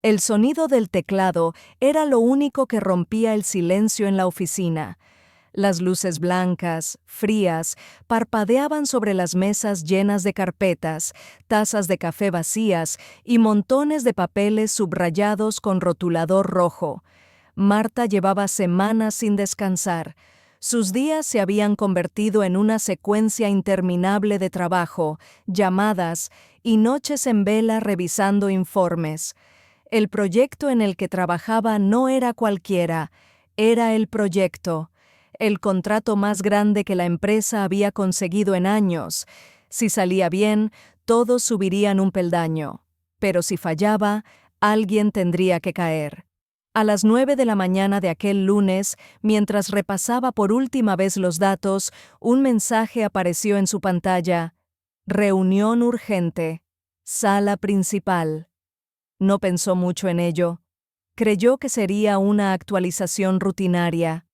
El sonido del teclado era lo único que rompía el silencio en la oficina. Las luces blancas, frías, parpadeaban sobre las mesas llenas de carpetas, tazas de café vacías y montones de papeles subrayados con rotulador rojo. Marta llevaba semanas sin descansar. Sus días se habían convertido en una secuencia interminable de trabajo, llamadas y noches en vela revisando informes. El proyecto en el que trabajaba no era cualquiera, era el proyecto, el contrato más grande que la empresa había conseguido en años. Si salía bien, todos subirían un peldaño, pero si fallaba, alguien tendría que caer. A las 9 de la mañana de aquel lunes, mientras repasaba por última vez los datos, un mensaje apareció en su pantalla. Reunión urgente. Sala principal. No pensó mucho en ello. Creyó que sería una actualización rutinaria.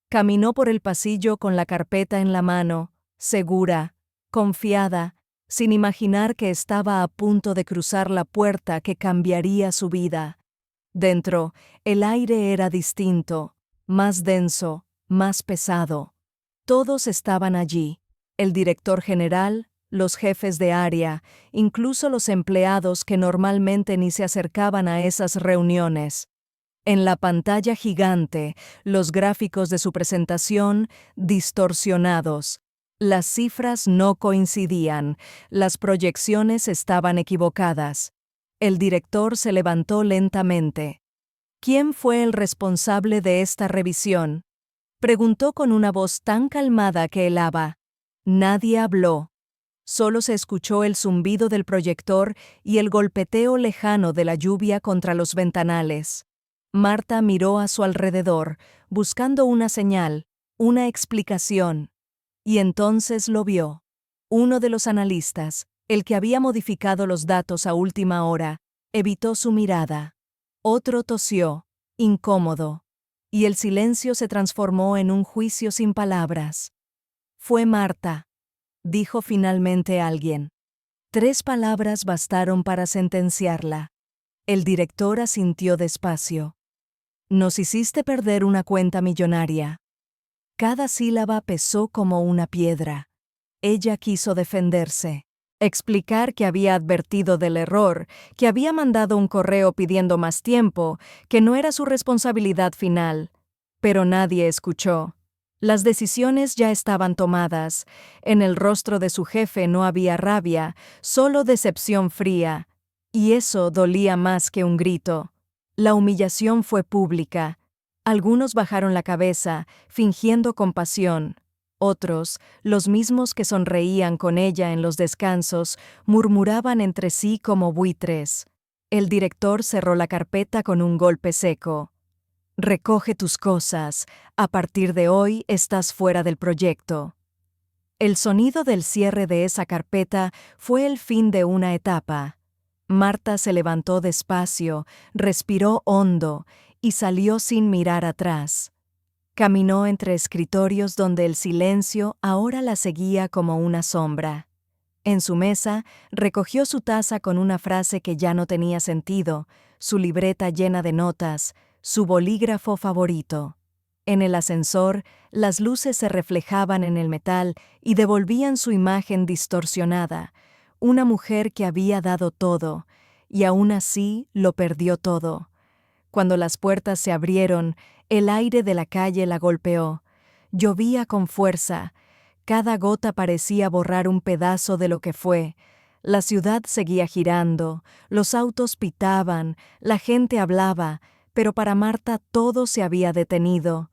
Caminó por el pasillo con la carpeta en la mano, segura, confiada, sin imaginar que estaba a punto de cruzar la puerta que cambiaría su vida. Dentro, el aire era distinto, más denso, más pesado. Todos estaban allí, el director general, los jefes de área, incluso los empleados que normalmente ni se acercaban a esas reuniones. En la pantalla gigante, los gráficos de su presentación distorsionados. Las cifras no coincidían, las proyecciones estaban equivocadas. El director se levantó lentamente. ¿Quién fue el responsable de esta revisión? Preguntó con una voz tan calmada que helaba. Nadie habló. Solo se escuchó el zumbido del proyector y el golpeteo lejano de la lluvia contra los ventanales. Marta miró a su alrededor, buscando una señal, una explicación. Y entonces lo vio. Uno de los analistas, el que había modificado los datos a última hora, evitó su mirada. Otro tosió, incómodo, y el silencio se transformó en un juicio sin palabras. Fue Marta, dijo finalmente alguien. 3 palabras bastaron para sentenciarla. El director asintió despacio. Nos hiciste perder una cuenta millonaria. Cada sílaba pesó como una piedra. Ella quiso defenderse, explicar que había advertido del error, que había mandado un correo pidiendo más tiempo, que no era su responsabilidad final. Pero nadie escuchó. Las decisiones ya estaban tomadas. En el rostro de su jefe no había rabia, solo decepción fría. Y eso dolía más que un grito. La humillación fue pública. Algunos bajaron la cabeza, fingiendo compasión. Otros, los mismos que sonreían con ella en los descansos, murmuraban entre sí como buitres. El director cerró la carpeta con un golpe seco. Recoge tus cosas. A partir de hoy estás fuera del proyecto. El sonido del cierre de esa carpeta fue el fin de una etapa. Marta se levantó despacio, respiró hondo y salió sin mirar atrás. Caminó entre escritorios donde el silencio ahora la seguía como una sombra. En su mesa, recogió su taza con una frase que ya no tenía sentido, su libreta llena de notas, su bolígrafo favorito. En el ascensor, las luces se reflejaban en el metal y devolvían su imagen distorsionada, una mujer que había dado todo, y aún así lo perdió todo. Cuando las puertas se abrieron, el aire de la calle la golpeó. Llovía con fuerza. Cada gota parecía borrar un pedazo de lo que fue. La ciudad seguía girando, los autos pitaban, la gente hablaba, pero para Marta todo se había detenido.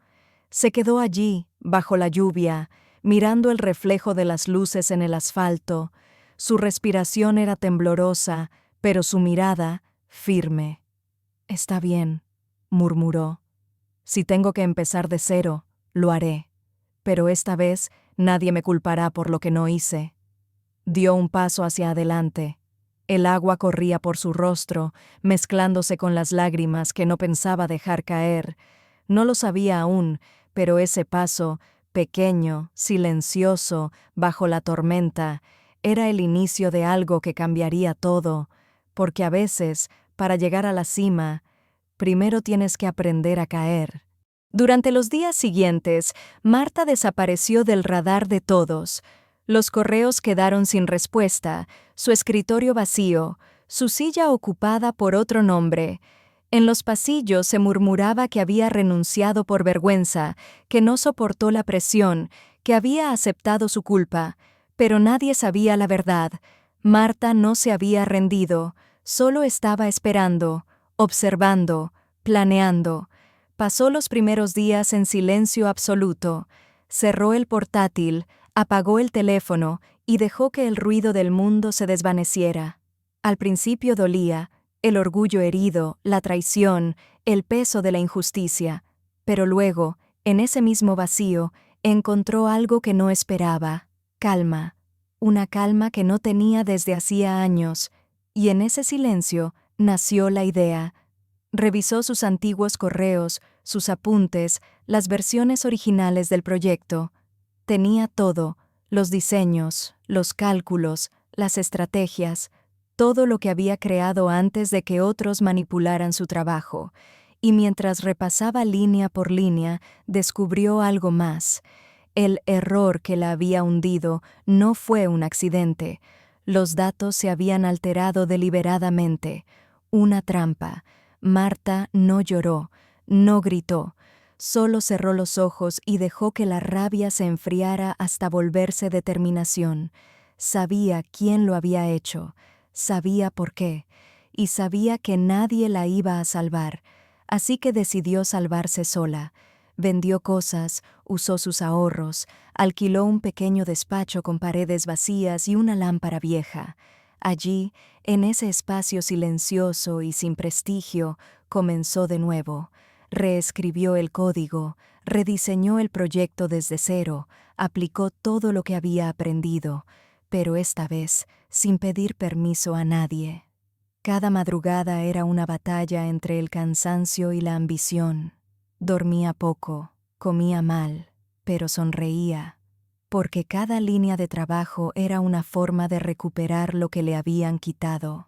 Se quedó allí, bajo la lluvia, mirando el reflejo de las luces en el asfalto. Su respiración era temblorosa, pero su mirada, firme. «Está bien», murmuró. «Si tengo que empezar de cero, lo haré. Pero esta vez nadie me culpará por lo que no hice». Dio un paso hacia adelante. El agua corría por su rostro, mezclándose con las lágrimas que no pensaba dejar caer. No lo sabía aún, pero ese paso, pequeño, silencioso, bajo la tormenta, era el inicio de algo que cambiaría todo, porque a veces, para llegar a la cima, primero tienes que aprender a caer. Durante los días siguientes, Marta desapareció del radar de todos. Los correos quedaron sin respuesta, su escritorio vacío, su silla ocupada por otro nombre. En los pasillos se murmuraba que había renunciado por vergüenza, que no soportó la presión, que había aceptado su culpa, pero nadie sabía la verdad. Marta no se había rendido, solo estaba esperando, observando, planeando. Pasó los primeros días en silencio absoluto. Cerró el portátil, apagó el teléfono y dejó que el ruido del mundo se desvaneciera. Al principio dolía, el orgullo herido, la traición, el peso de la injusticia, pero luego, en ese mismo vacío, encontró algo que no esperaba: calma, una calma que no tenía desde hacía años, y en ese silencio nació la idea. Revisó sus antiguos correos, sus apuntes, las versiones originales del proyecto. Tenía todo: los diseños, los cálculos, las estrategias, todo lo que había creado antes de que otros manipularan su trabajo. Y mientras repasaba línea por línea, descubrió algo más. El error que la había hundido no fue un accidente. Los datos se habían alterado deliberadamente. Una trampa. Marta no lloró, no gritó. Solo cerró los ojos y dejó que la rabia se enfriara hasta volverse determinación. Sabía quién lo había hecho, sabía por qué, y sabía que nadie la iba a salvar, así que decidió salvarse sola. Vendió cosas, usó sus ahorros, alquiló un pequeño despacho con paredes vacías y una lámpara vieja. Allí, en ese espacio silencioso y sin prestigio, comenzó de nuevo. Reescribió el código, rediseñó el proyecto desde cero, aplicó todo lo que había aprendido, pero esta vez sin pedir permiso a nadie. Cada madrugada era una batalla entre el cansancio y la ambición. Dormía poco, comía mal, pero sonreía, porque cada línea de trabajo era una forma de recuperar lo que le habían quitado.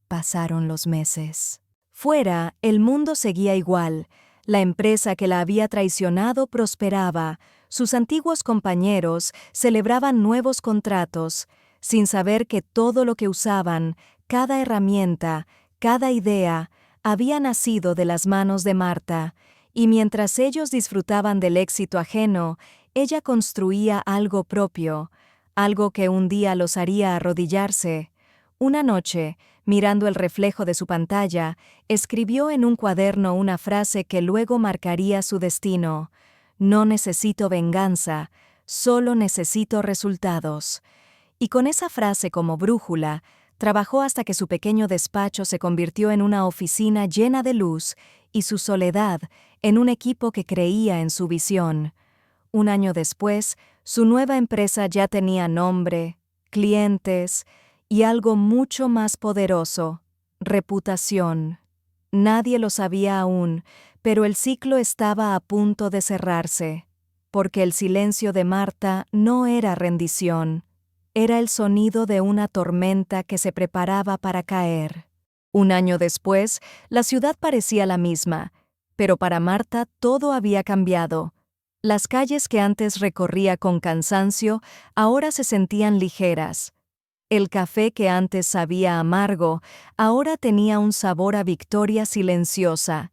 Pasaron los meses. Fuera, el mundo seguía igual. La empresa que la había traicionado prosperaba. Sus antiguos compañeros celebraban nuevos contratos, sin saber que todo lo que usaban, cada herramienta, cada idea, había nacido de las manos de Marta, y mientras ellos disfrutaban del éxito ajeno, ella construía algo propio, algo que un día los haría arrodillarse. Una noche, mirando el reflejo de su pantalla, escribió en un cuaderno una frase que luego marcaría su destino: «No necesito venganza, solo necesito resultados». Y con esa frase como brújula, trabajó hasta que su pequeño despacho se convirtió en una oficina llena de luz y su soledad en un equipo que creía en su visión. Un año después, su nueva empresa ya tenía nombre, clientes y algo mucho más poderoso: reputación. Nadie lo sabía aún, pero el ciclo estaba a punto de cerrarse, porque el silencio de Marta no era rendición, era el sonido de una tormenta que se preparaba para caer. Un año después, la ciudad parecía la misma, pero para Marta todo había cambiado. Las calles que antes recorría con cansancio ahora se sentían ligeras. El café que antes sabía amargo ahora tenía un sabor a victoria silenciosa.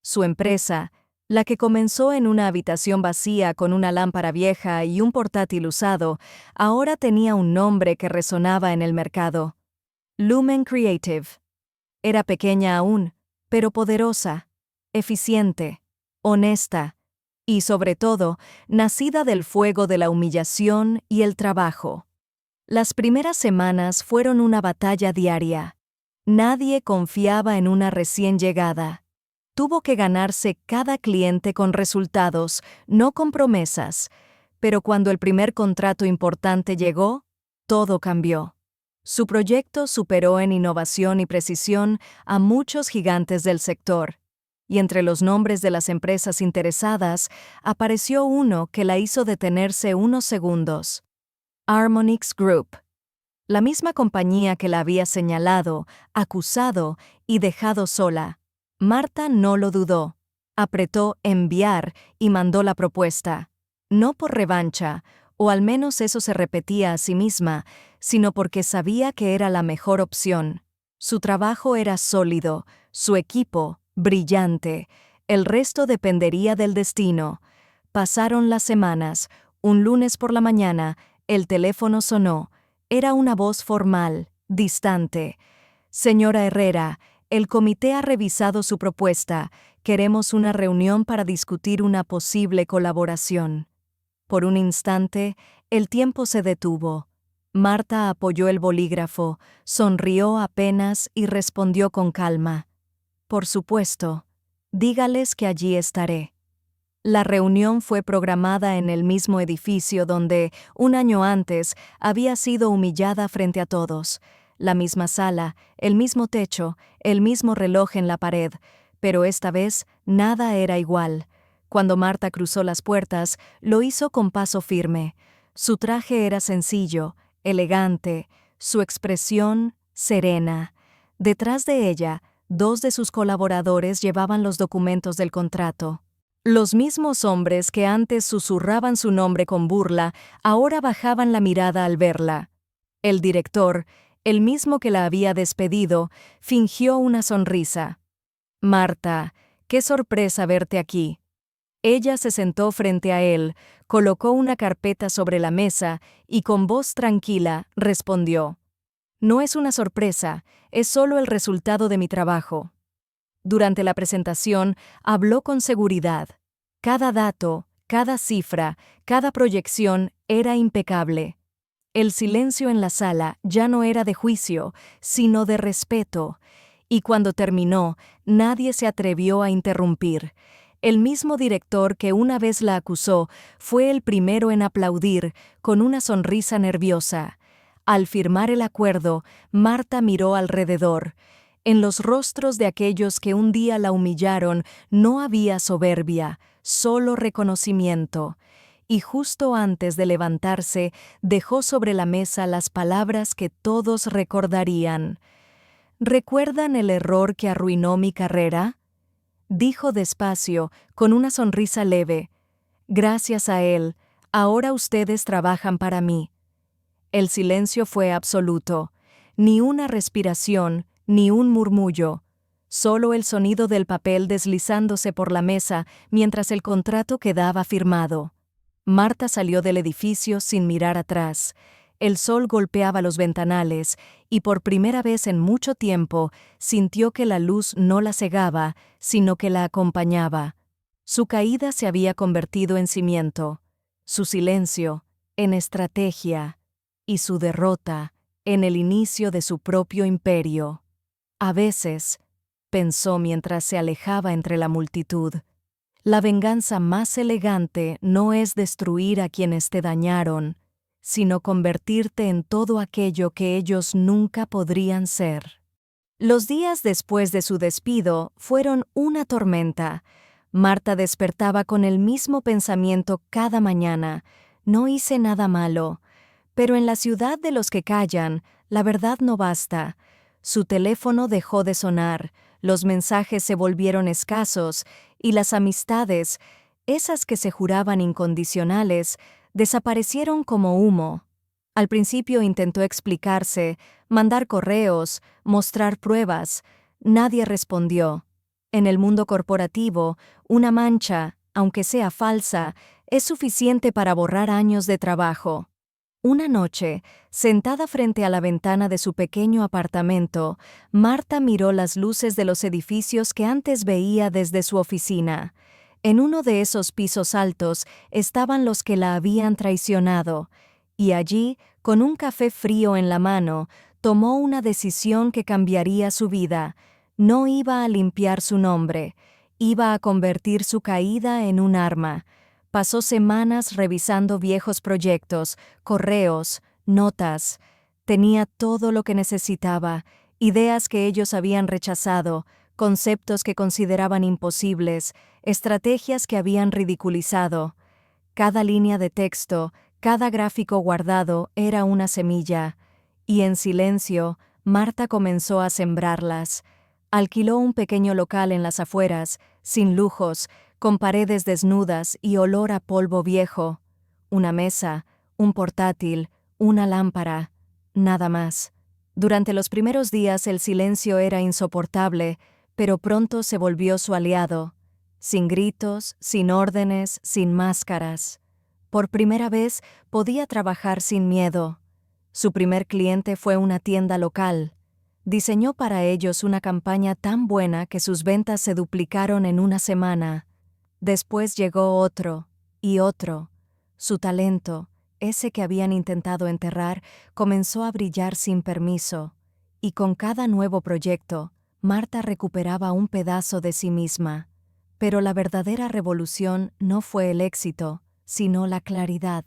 Su empresa, la que comenzó en una habitación vacía con una lámpara vieja y un portátil usado, ahora tenía un nombre que resonaba en el mercado: Lumen Creative. Era pequeña aún, pero poderosa, eficiente, honesta y, sobre todo, nacida del fuego de la humillación y el trabajo. Las primeras semanas fueron una batalla diaria. Nadie confiaba en una recién llegada. Tuvo que ganarse cada cliente con resultados, no con promesas. Pero cuando el primer contrato importante llegó, todo cambió. Su proyecto superó en innovación y precisión a muchos gigantes del sector. Y entre los nombres de las empresas interesadas, apareció uno que la hizo detenerse unos segundos: Harmonix Group. La misma compañía que la había señalado, acusado y dejado sola. Marta no lo dudó. Apretó enviar y mandó la propuesta. No por revancha, o al menos eso se repetía a sí misma, sino porque sabía que era la mejor opción. Su trabajo era sólido, su equipo brillante. El resto dependería del destino. Pasaron las semanas. Un lunes por la mañana, el teléfono sonó. Era una voz formal, distante. Señora Herrera, el comité ha revisado su propuesta. Queremos una reunión para discutir una posible colaboración. Por un instante, el tiempo se detuvo. Marta apoyó el bolígrafo, sonrió apenas y respondió con calma. Por supuesto. Dígales que allí estaré. La reunión fue programada en el mismo edificio donde, un año antes, había sido humillada frente a todos. La misma sala, el mismo techo, el mismo reloj en la pared, pero esta vez nada era igual. Cuando Marta cruzó las puertas, lo hizo con paso firme. Su traje era sencillo, elegante, su expresión serena. Detrás de ella, 2 de sus colaboradores llevaban los documentos del contrato. Los mismos hombres que antes susurraban su nombre con burla, ahora bajaban la mirada al verla. El director, el mismo que la había despedido, fingió una sonrisa. Marta, qué sorpresa verte aquí. Ella se sentó frente a él, colocó una carpeta sobre la mesa y con voz tranquila respondió: No es una sorpresa, es solo el resultado de mi trabajo. Durante la presentación, habló con seguridad. Cada dato, cada cifra, cada proyección era impecable. El silencio en la sala ya no era de juicio, sino de respeto. Y cuando terminó, nadie se atrevió a interrumpir. El mismo director que una vez la acusó fue el primero en aplaudir, con una sonrisa nerviosa. Al firmar el acuerdo, Marta miró alrededor. En los rostros de aquellos que un día la humillaron no había soberbia, solo reconocimiento. Y justo antes de levantarse, dejó sobre la mesa las palabras que todos recordarían. ¿Recuerdan el error que arruinó mi carrera? Dijo despacio, con una sonrisa leve. Gracias a él, ahora ustedes trabajan para mí. El silencio fue absoluto. Ni una respiración, ni un murmullo. Solo el sonido del papel deslizándose por la mesa mientras el contrato quedaba firmado. Marta salió del edificio sin mirar atrás. El sol golpeaba los ventanales y por primera vez en mucho tiempo sintió que la luz no la cegaba, sino que la acompañaba. Su caída se había convertido en cimiento, su silencio en estrategia y su derrota en el inicio de su propio imperio. A veces, pensó mientras se alejaba entre la multitud, la venganza más elegante no es destruir a quienes te dañaron, sino convertirte en todo aquello que ellos nunca podrían ser. Los días después de su despido fueron una tormenta. Marta despertaba con el mismo pensamiento cada mañana: no hice nada malo. Pero en la ciudad de los que callan, la verdad no basta. Su teléfono dejó de sonar, los mensajes se volvieron escasos y las amistades, esas que se juraban incondicionales, desaparecieron como humo. Al principio intentó explicarse, mandar correos, mostrar pruebas. Nadie respondió. En el mundo corporativo, una mancha, aunque sea falsa, es suficiente para borrar años de trabajo. Una noche, sentada frente a la ventana de su pequeño apartamento, Marta miró las luces de los edificios que antes veía desde su oficina. En uno de esos pisos altos estaban los que la habían traicionado, y allí, con un café frío en la mano, tomó una decisión que cambiaría su vida. No iba a limpiar su nombre, iba a convertir su caída en un arma. Pasó semanas revisando viejos proyectos, correos, notas. Tenía todo lo que necesitaba, ideas que ellos habían rechazado, conceptos que consideraban imposibles, estrategias que habían ridiculizado. Cada línea de texto, cada gráfico guardado era una semilla, Y en silencio, Marta comenzó a sembrarlas. Alquiló un pequeño local en las afueras, sin lujos, con paredes desnudas y olor a polvo viejo. Una mesa, un portátil, una lámpara, nada más. Durante los primeros días el silencio era insoportable, pero pronto se volvió su aliado. Sin gritos, sin órdenes, sin máscaras. Por primera vez podía trabajar sin miedo. Su primer cliente fue una tienda local. Diseñó para ellos una campaña tan buena que sus ventas se duplicaron en una semana. Después llegó otro, y otro. Su talento, ese que habían intentado enterrar, comenzó a brillar sin permiso. Y con cada nuevo proyecto, Marta recuperaba un pedazo de sí misma. Pero la verdadera revolución no fue el éxito, sino la claridad.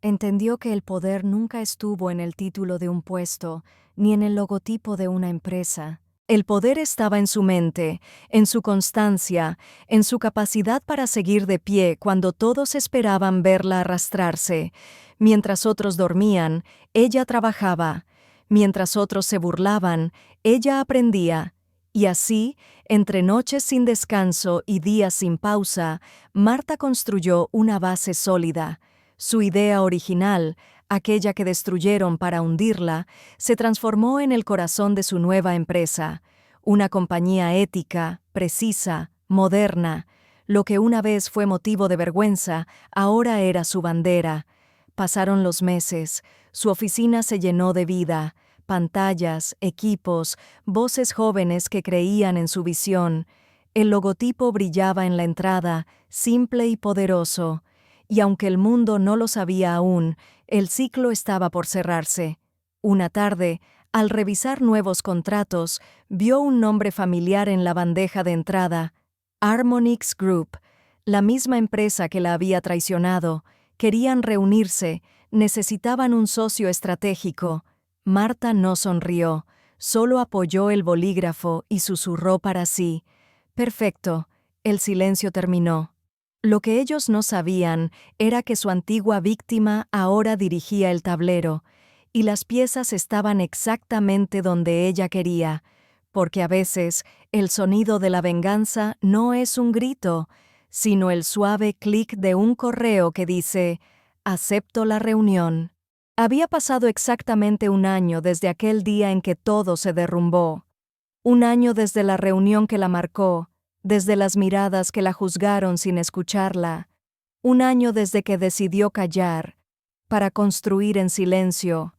Entendió que el poder nunca estuvo en el título de un puesto, ni en el logotipo de una empresa. El poder estaba en su mente, en su constancia, en su capacidad para seguir de pie cuando todos esperaban verla arrastrarse. Mientras otros dormían, ella trabajaba. Mientras otros se burlaban, ella aprendía. Y así, entre noches sin descanso y días sin pausa, Marta construyó una base sólida. Su idea original, aquella que destruyeron para hundirla, se transformó en el corazón de su nueva empresa, una compañía ética, precisa, moderna. Lo que una vez fue motivo de vergüenza, ahora era su bandera. Pasaron los meses, su oficina se llenó de vida, pantallas, equipos, voces jóvenes que creían en su visión. El logotipo brillaba en la entrada, simple y poderoso. Y aunque el mundo no lo sabía aún, el ciclo estaba por cerrarse. Una tarde, al revisar nuevos contratos, vio un nombre familiar en la bandeja de entrada: Harmonix Group, la misma empresa que la había traicionado. Querían reunirse, necesitaban un socio estratégico. Marta no sonrió, solo apoyó el bolígrafo y susurró para sí: «Perfecto». El silencio terminó. Lo que ellos no sabían era que su antigua víctima ahora dirigía el tablero, y las piezas estaban exactamente donde ella quería, porque a veces el sonido de la venganza no es un grito, sino el suave clic de un correo que dice: «Acepto la reunión». Había pasado exactamente un año desde aquel día en que todo se derrumbó. Un año desde la reunión que la marcó, desde las miradas que la juzgaron sin escucharla. Un año desde que decidió callar, para construir en silencio.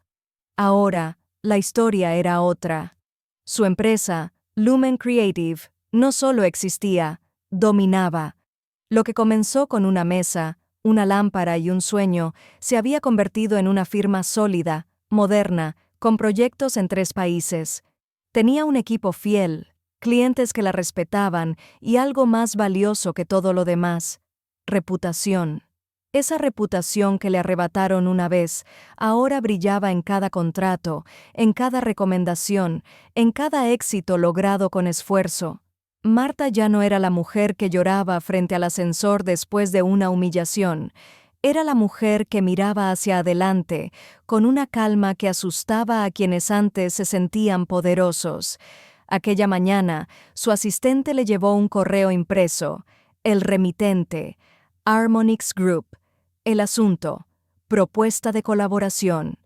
Ahora, la historia era otra. Su empresa, Lumen Creative, no solo existía, dominaba. Lo que comenzó con una mesa, una lámpara y un sueño, se había convertido en una firma sólida, moderna, con proyectos en 3 países. Tenía un equipo fiel, clientes que la respetaban y algo más valioso que todo lo demás: reputación. Esa reputación que le arrebataron una vez, ahora brillaba en cada contrato, en cada recomendación, en cada éxito logrado con esfuerzo. Marta ya no era la mujer que lloraba frente al ascensor después de una humillación. Era la mujer que miraba hacia adelante, con una calma que asustaba a quienes antes se sentían poderosos. Aquella mañana, su asistente le llevó un correo impreso. El remitente: Harmonix Group. El asunto: propuesta de colaboración.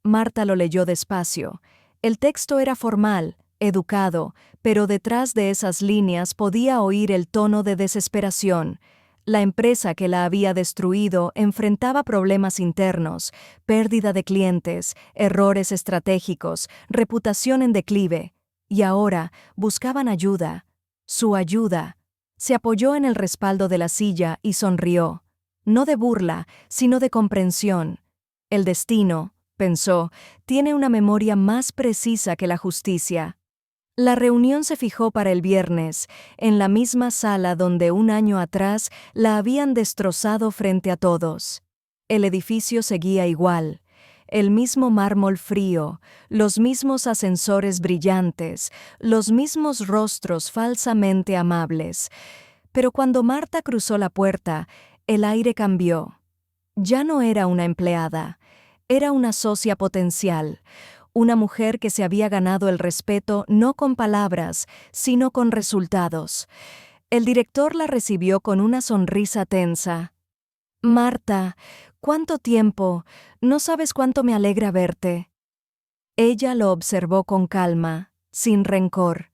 Marta lo leyó despacio. El texto era formal, educado, pero detrás de esas líneas podía oír el tono de desesperación. La empresa que la había destruido enfrentaba problemas internos, pérdida de clientes, errores estratégicos, reputación en declive. Y ahora buscaban ayuda. Su ayuda. Se apoyó en el respaldo de la silla y sonrió. No de burla, sino de comprensión. El destino, pensó, tiene una memoria más precisa que la justicia. La reunión se fijó para el viernes, en la misma sala donde un año atrás la habían destrozado frente a todos. El edificio seguía igual. El mismo mármol frío, los mismos ascensores brillantes, los mismos rostros falsamente amables. Pero cuando Marta cruzó la puerta, el aire cambió. Ya no era una empleada, era una socia potencial, una mujer que se había ganado el respeto no con palabras, sino con resultados. El director la recibió con una sonrisa tensa. «Marta, ¿cuánto tiempo? No sabes cuánto me alegra verte». Ella lo observó con calma, sin rencor.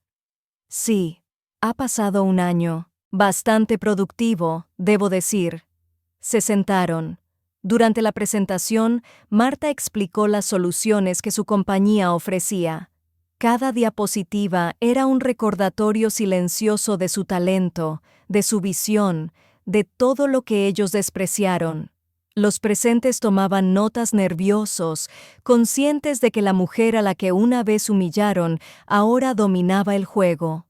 «Sí, ha pasado un año, bastante productivo, debo decir». Se sentaron. Durante la presentación, Marta explicó las soluciones que su compañía ofrecía. Cada diapositiva era un recordatorio silencioso de su talento, de su visión, de todo lo que ellos despreciaron. Los presentes tomaban notas nerviosos, conscientes de que la mujer a la que una vez humillaron ahora dominaba el juego.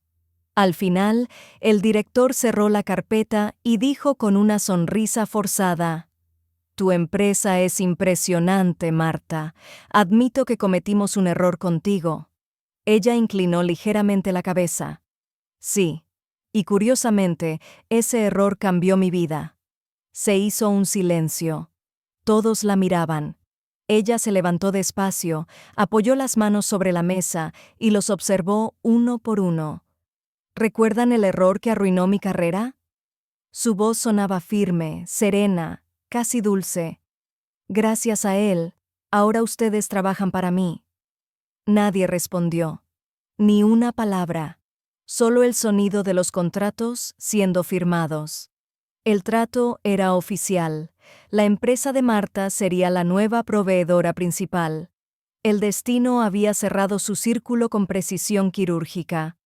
Al final, el director cerró la carpeta y dijo con una sonrisa forzada: «Tu empresa es impresionante, Marta. Admito que cometimos un error contigo». Ella inclinó ligeramente la cabeza. «Sí. Y curiosamente, ese error cambió mi vida». Se hizo un silencio. Todos la miraban. Ella se levantó despacio, apoyó las manos sobre la mesa y los observó uno por uno. «¿Recuerdan el error que arruinó mi carrera?». Su voz sonaba firme, serena, casi dulce. «Gracias a él, ahora ustedes trabajan para mí». Nadie respondió. Ni una palabra. Solo el sonido de los contratos siendo firmados. El trato era oficial. La empresa de Marta sería la nueva proveedora principal. El destino había cerrado su círculo con precisión quirúrgica.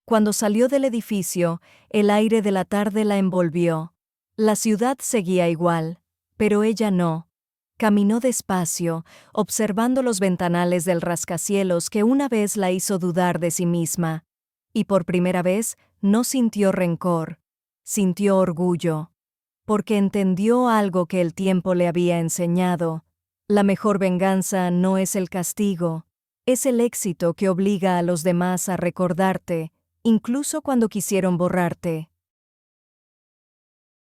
Cuando salió del edificio, el aire de la tarde la envolvió. La ciudad seguía igual, pero ella no. Caminó despacio, observando los ventanales del rascacielos que una vez la hizo dudar de sí misma. Y por primera vez no sintió rencor, sintió orgullo. Porque entendió algo que el tiempo le había enseñado. La mejor venganza no es el castigo, es el éxito que obliga a los demás a recordarte, incluso cuando quisieron borrarte.